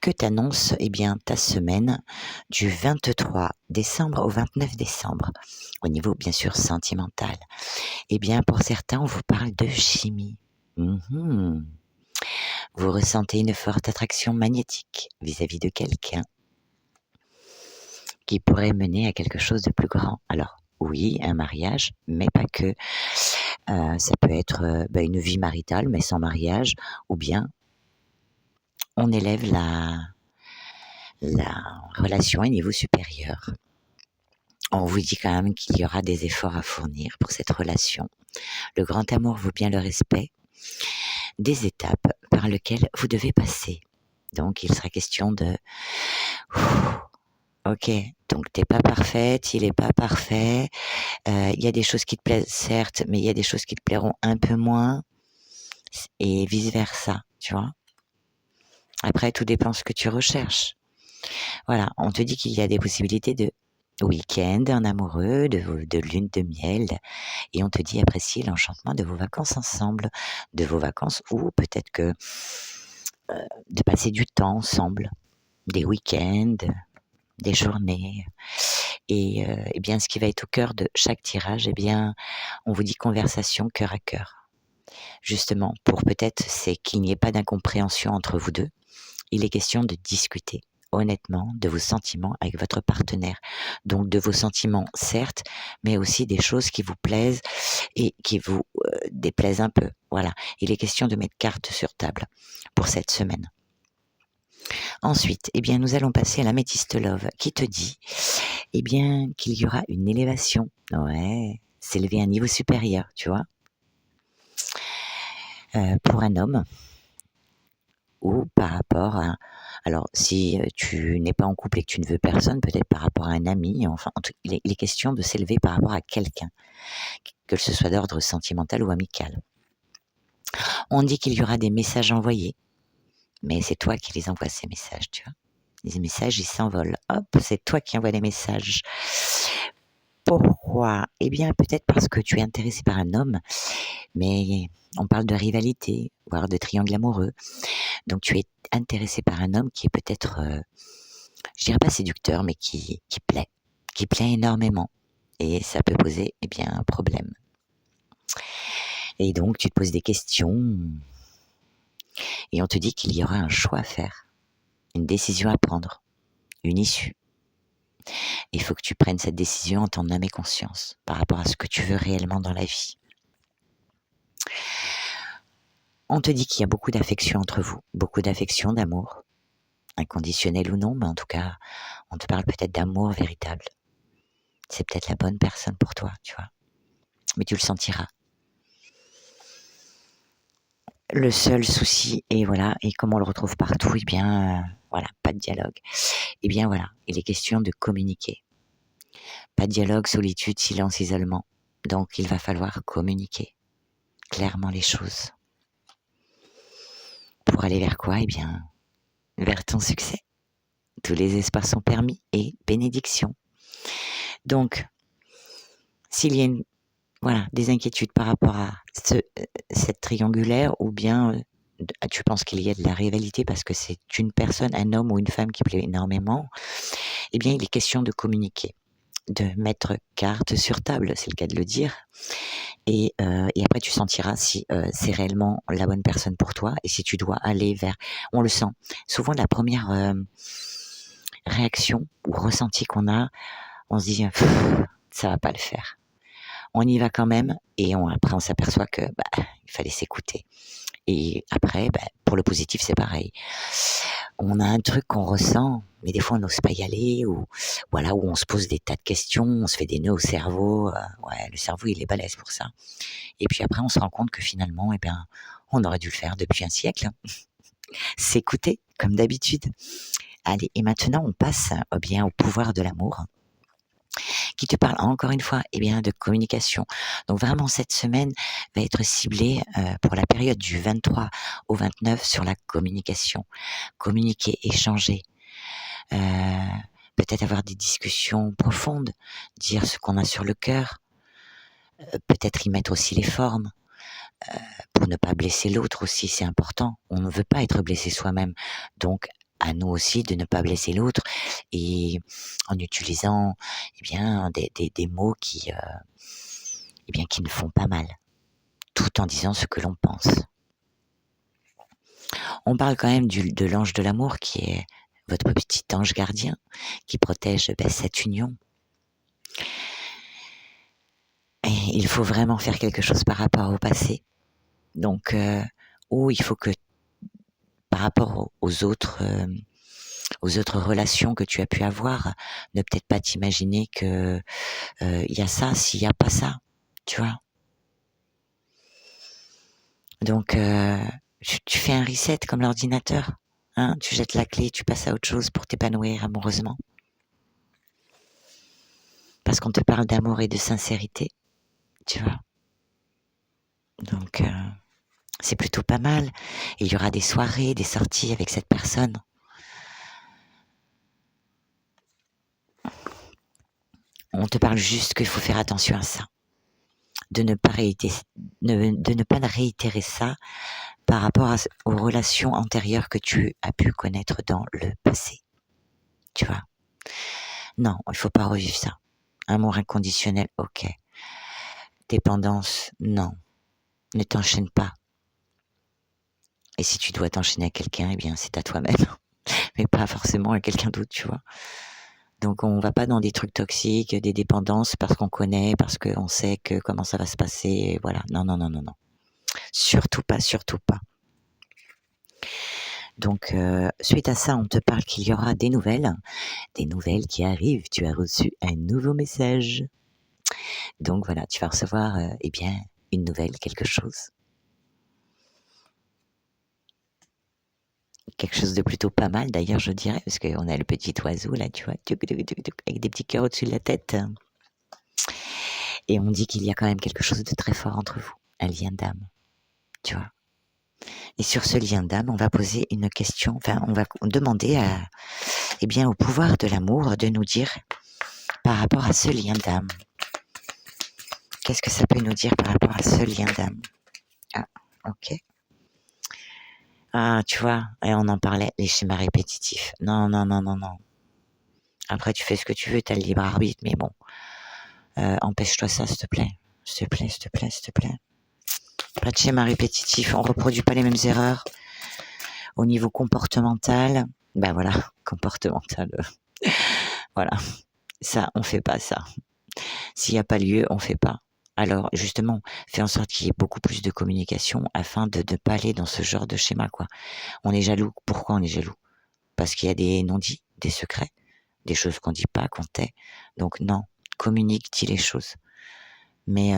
que t'annonce ta semaine du 23 décembre au 29 décembre. Au niveau, bien sûr, sentimental. Pour certains, on vous parle de chimie. Mhm. Vous ressentez une forte attraction magnétique vis-à-vis de quelqu'un qui pourrait mener à quelque chose de plus grand. Alors, oui, un mariage, mais pas que. Ça peut être une vie maritale, mais sans mariage, ou bien on élève la relation à un niveau supérieur. On vous dit quand même qu'il y aura des efforts à fournir pour cette relation. Le grand amour vaut bien le respect des étapes par lesquelles vous devez passer. Donc, il sera question de... Ok, donc t'es pas parfaite, il est pas parfait. Il y a des choses qui te plaisent, certes, mais il y a des choses qui te plairont un peu moins. Et vice-versa, tu vois. Après, tout dépend de ce que tu recherches. Voilà, on te dit qu'il y a des possibilités de week-end en amoureux, de lune de miel, et on te dit apprécier l'enchantement de vos vacances ensemble, de vos vacances ou peut-être que de passer du temps ensemble, des week-ends, des journées. Et ce qui va être au cœur de chaque tirage, on vous dit conversation cœur à cœur. Justement, pour peut-être, c'est qu'il n'y ait pas d'incompréhension entre vous deux. Il est question de discuter honnêtement de vos sentiments avec votre partenaire. Donc de vos sentiments, certes, mais aussi des choses qui vous plaisent et qui vous déplaisent un peu. Voilà. Il est question de mettre carte sur table pour cette semaine. Ensuite, nous allons passer à l'améthyste love qui te dit qu'il y aura une élévation. Ouais, s'élever à un niveau supérieur, tu vois. Pour un homme ou par rapport à... Alors, si tu n'es pas en couple et que tu ne veux personne, peut-être par rapport à un ami, enfin, il est question de s'élever par rapport à quelqu'un, que ce soit d'ordre sentimental ou amical. On dit qu'il y aura des messages envoyés, mais c'est toi qui les envoies, ces messages, tu vois. Les messages, ils s'envolent. Hop, c'est toi qui envoies les messages. Pourquoi ? Peut-être parce que tu es intéressé par un homme, mais on parle de rivalité, voire de triangle amoureux. Donc, tu es intéressé par un homme qui est peut-être, je dirais pas séducteur, mais qui plaît énormément. Et ça peut poser, un problème. Et donc, tu te poses des questions et on te dit qu'il y aura un choix à faire, une décision à prendre, une issue. Il faut que tu prennes cette décision en ton âme et conscience par rapport à ce que tu veux réellement dans la vie. On te dit qu'il y a beaucoup d'affection entre vous, beaucoup d'affection, d'amour, inconditionnel ou non, mais en tout cas, on te parle peut-être d'amour véritable. C'est peut-être la bonne personne pour toi, tu vois. Mais tu le sentiras. Le seul souci, et comme on le retrouve partout, pas de dialogue. Il est question de communiquer. Pas de dialogue, solitude, silence, isolement. Donc, il va falloir communiquer clairement les choses. Pour aller vers quoi ? Vers ton succès. Tous les espaces sont permis et bénédiction. Donc, s'il y a des inquiétudes par rapport à cette triangulaire, ou bien tu penses qu'il y a de la rivalité parce que c'est une personne, un homme ou une femme qui plaît énormément, il est question de communiquer, de mettre carte sur table, c'est le cas de le dire, et après tu sentiras si c'est réellement la bonne personne pour toi et si tu dois aller vers... On le sent. Souvent, la première réaction ou ressenti qu'on a, on se dit ça va pas le faire. On y va quand même et après on s'aperçoit que il fallait s'écouter. Et après, pour le positif, c'est pareil. On a un truc qu'on ressent, mais des fois on n'ose pas y aller, ou où on se pose des tas de questions, on se fait des nœuds au cerveau. Le cerveau, il est balèze pour ça. Et puis après, on se rend compte que finalement, on aurait dû le faire depuis un siècle. S'écouter, comme d'habitude. Allez, et maintenant, on passe au pouvoir de l'amour, qui te parle encore une fois de communication. Donc vraiment, cette semaine va être ciblée pour la période du 23 au 29 sur la communication. Communiquer, échanger, peut-être avoir des discussions profondes, dire ce qu'on a sur le cœur, peut-être y mettre aussi les formes, pour ne pas blesser l'autre aussi, c'est important. On ne veut pas être blessé soi-même. Donc, à nous aussi de ne pas blesser l'autre et en utilisant des mots qui ne font pas mal, tout en disant ce que l'on pense. On parle quand même de l'ange de l'amour qui est votre petit ange gardien qui protège cette union. Et il faut vraiment faire quelque chose par rapport au passé. Donc, ou il faut que par rapport aux autres relations que tu as pu avoir, ne peut-être pas t'imaginer que y a ça s'il n'y a pas ça, tu vois. Donc, tu fais un reset comme l'ordinateur, hein, tu jettes la clé, tu passes à autre chose pour t'épanouir amoureusement. Parce qu'on te parle d'amour et de sincérité, tu vois. Donc, c'est plutôt pas mal. Et il y aura des soirées, des sorties avec cette personne. On te parle juste qu'il faut faire attention à ça. De ne pas réitérer ça par rapport aux relations antérieures que tu as pu connaître dans le passé. Tu vois. Non, il faut pas revivre ça. Amour inconditionnel, ok. Dépendance, non. Ne t'enchaîne pas. Et si tu dois t'enchaîner à quelqu'un, eh bien, c'est à toi-même. Mais pas forcément à quelqu'un d'autre, tu vois. Donc, on va pas dans des trucs toxiques, des dépendances parce qu'on connaît, parce qu'on sait que comment ça va se passer, et voilà. Non, non, non, non, non. Surtout pas, surtout pas. Donc, suite à ça, on te parle qu'il y aura des nouvelles qui arrivent. Tu as reçu un nouveau message. Donc voilà, tu vas recevoir, une nouvelle, quelque chose. Quelque chose de plutôt pas mal d'ailleurs, je dirais, parce qu'on a le petit oiseau là, tu vois, avec des petits cœurs au-dessus de la tête. Et on dit qu'il y a quand même quelque chose de très fort entre vous, un lien d'âme, tu vois. Et sur ce lien d'âme, on va poser une question, enfin, on va demander au pouvoir de l'amour de nous dire par rapport à ce lien d'âme. Qu'est-ce que ça peut nous dire par rapport à ce lien d'âme? Ah, ok. Ah, tu vois, et on en parlait, les schémas répétitifs. Non, non, non, non, non. Après, tu fais ce que tu veux, t'as le libre arbitre, mais bon, empêche-toi ça, s'il te plaît. S'il te plaît, s'il te plaît, s'il te plaît. Pas de schéma répétitif, on reproduit pas les mêmes erreurs. Au niveau comportemental, ben voilà, comportemental, voilà. Ça, on fait pas ça. S'il n'y a pas lieu, on fait pas. Alors, justement, fais en sorte qu'il y ait beaucoup plus de communication afin de ne pas aller dans ce genre de schéma, quoi. On est jaloux. Pourquoi on est jaloux? Parce qu'il y a des non-dits, des secrets, des choses qu'on dit pas, qu'on tait. Donc non, communique, dis les choses. Mais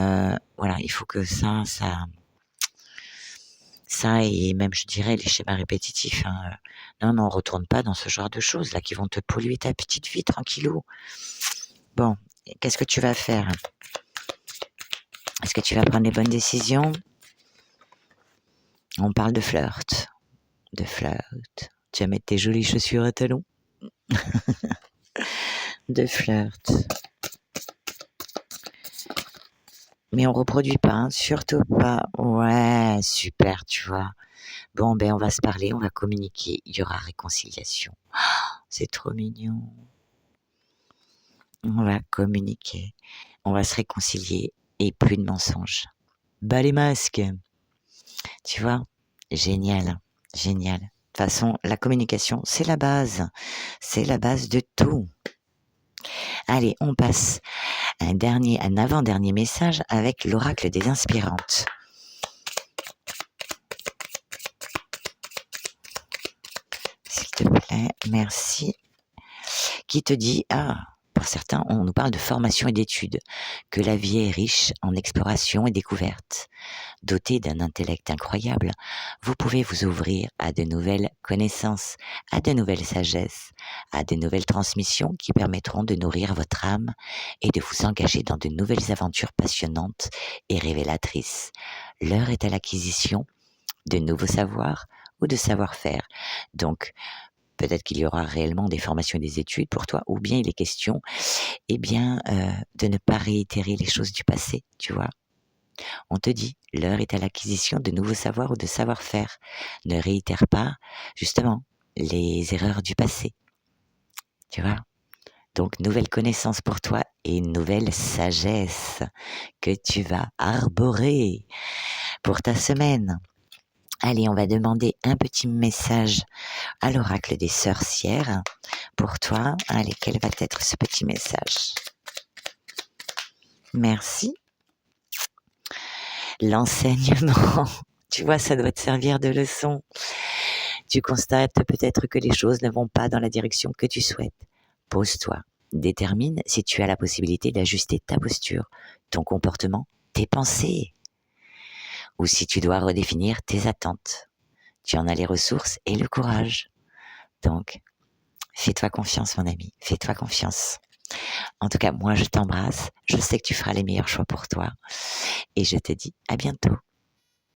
voilà, il faut que ça et même je dirais les schémas répétitifs. Hein, non, on retourne pas dans ce genre de choses là qui vont te polluer ta petite vie tranquillou. Bon, qu'est-ce que tu vas faire? Est-ce que tu vas prendre les bonnes décisions? On parle de flirt. De flirt. Tu vas mettre tes jolies chaussures à talons? De flirt. Mais on reproduit pas, hein, surtout pas. Ouais, super, tu vois. Bon, on va se parler, on va communiquer. Il y aura réconciliation. C'est trop mignon. On va communiquer. On va se réconcilier et plus de mensonges. Bas les masques. Tu vois? Génial. Génial. De toute façon, la communication, c'est la base. C'est la base de tout. Allez, on passe à un avant-dernier message avec l'oracle des inspirantes. S'il te plaît, merci. Qui te dit, pour certains, on nous parle de formation et d'études, que la vie est riche en exploration et découvertes. Doté d'un intellect incroyable, vous pouvez vous ouvrir à de nouvelles connaissances, à de nouvelles sagesses, à de nouvelles transmissions qui permettront de nourrir votre âme et de vous engager dans de nouvelles aventures passionnantes et révélatrices. L'heure est à l'acquisition de nouveaux savoirs ou de savoir-faire. Donc, peut-être qu'il y aura réellement des formations et des études pour toi, ou bien il est question, de ne pas réitérer les choses du passé, tu vois. On te dit, l'heure est à l'acquisition de nouveaux savoirs ou de savoir-faire. Ne réitère pas, justement, les erreurs du passé. Tu vois? Donc, nouvelle connaissance pour toi et une nouvelle sagesse que tu vas arborer pour ta semaine. Allez, on va demander un petit message à l'oracle des sorcières pour toi. Allez, quel va être ce petit message? Merci. L'enseignement. Tu vois, ça doit te servir de leçon. Tu constates peut-être que les choses ne vont pas dans la direction que tu souhaites. Pose-toi. Détermine si tu as la possibilité d'ajuster ta posture, ton comportement, tes pensées. Ou si tu dois redéfinir tes attentes. Tu en as les ressources et le courage. Donc, fais-toi confiance, mon ami. Fais-toi confiance. En tout cas, moi, je t'embrasse. Je sais que tu feras les meilleurs choix pour toi. Et je te dis à bientôt.